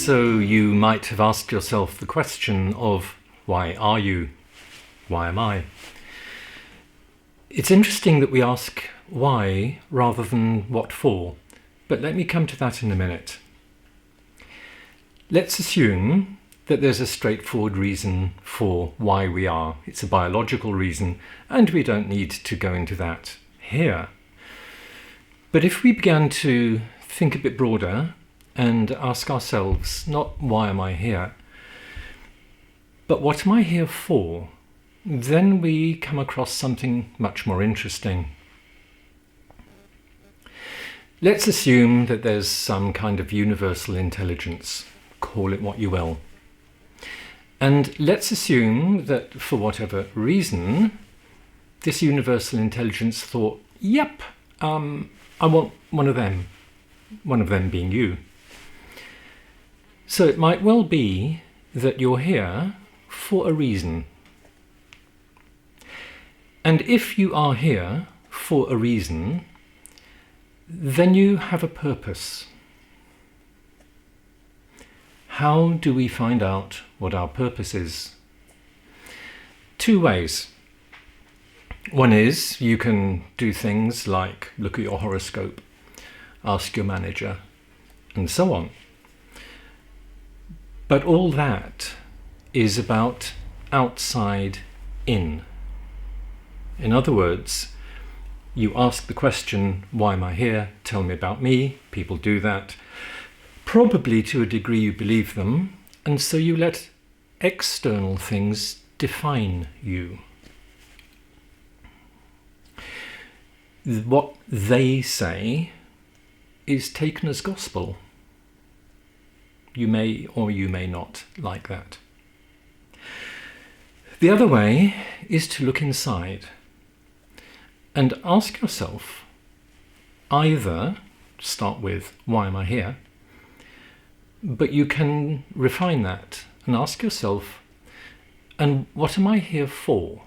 So you might have asked yourself the question of, why are you? Why am I? It's interesting that we ask why rather than what for, but let me come to that in a minute. Let's assume that there's a straightforward reason for why we are. It's a biological reason, and we don't need to go into that here. But if we began to think a bit broader and ask ourselves, not why am I here, but what am I here for, then we come across something much more interesting. Let's assume that there's some kind of universal intelligence, call it what you will. And let's assume that for whatever reason, this universal intelligence thought, yep, I want one of them being you. So it might well be that you're here for a reason. And if you are here for a reason, then you have a purpose. How do we find out what our purpose is? Two ways. One is you can do things like look at your horoscope, ask your manager, and so on. But all that is about outside in. In other words, you ask the question, why am I here? Tell me about me. People do that. Probably to a degree you believe them, and so you let external things define you. What they say is taken as gospel. You may or you may not like that. The other way is to look inside and ask yourself, either start with, why am I here? But you can refine that and ask yourself, and what am I here for?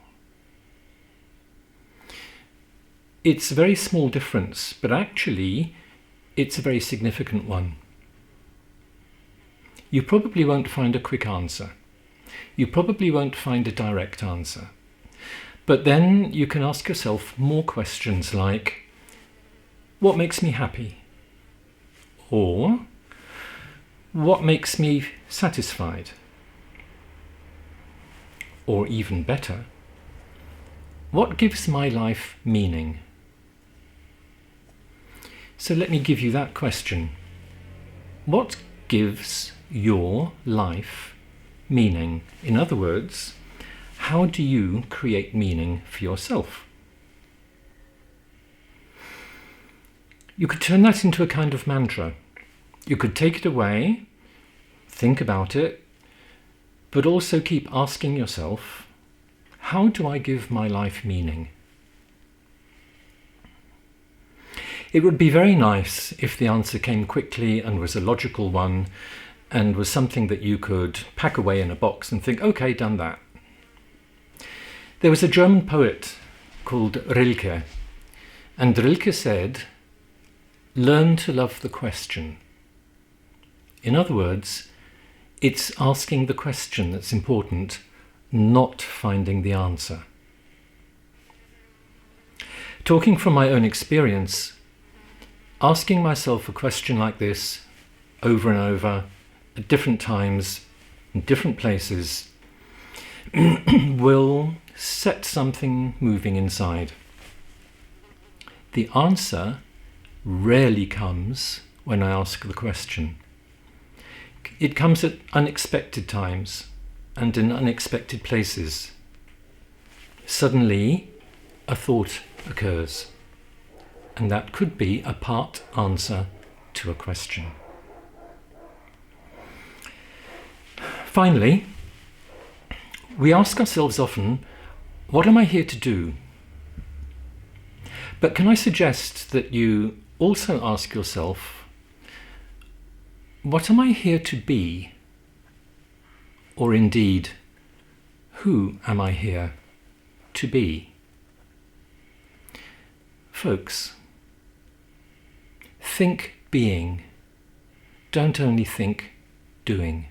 It's a very small difference, but actually it's a very significant one. You probably won't find a quick answer. You probably won't find a direct answer. But then you can ask yourself more questions like, what makes me happy? Or, what makes me satisfied? Or even better, what gives my life meaning? So let me give you that question. What gives your life meaning? In other words, how do you create meaning for yourself? You could turn that into a kind of mantra. You could take it away, think about it, but also keep asking yourself, how do I give my life meaning? It would be very nice if the answer came quickly and was a logical one and was something that you could pack away in a box and think, okay, done that. There was a German poet called Rilke, and Rilke said, learn to love the question. In other words, it's asking the question that's important, not finding the answer. Talking from my own experience, asking myself a question like this over and over at different times, in different places, will set something moving inside. The answer rarely comes when I ask the question. It comes at unexpected times and in unexpected places. Suddenly, a thought occurs, and that could be a part answer to a question. Finally, we ask ourselves often, what am I here to do? But can I suggest that you also ask yourself, what am I here to be? Or indeed, who am I here to be? Folks, think being. Don't only think doing.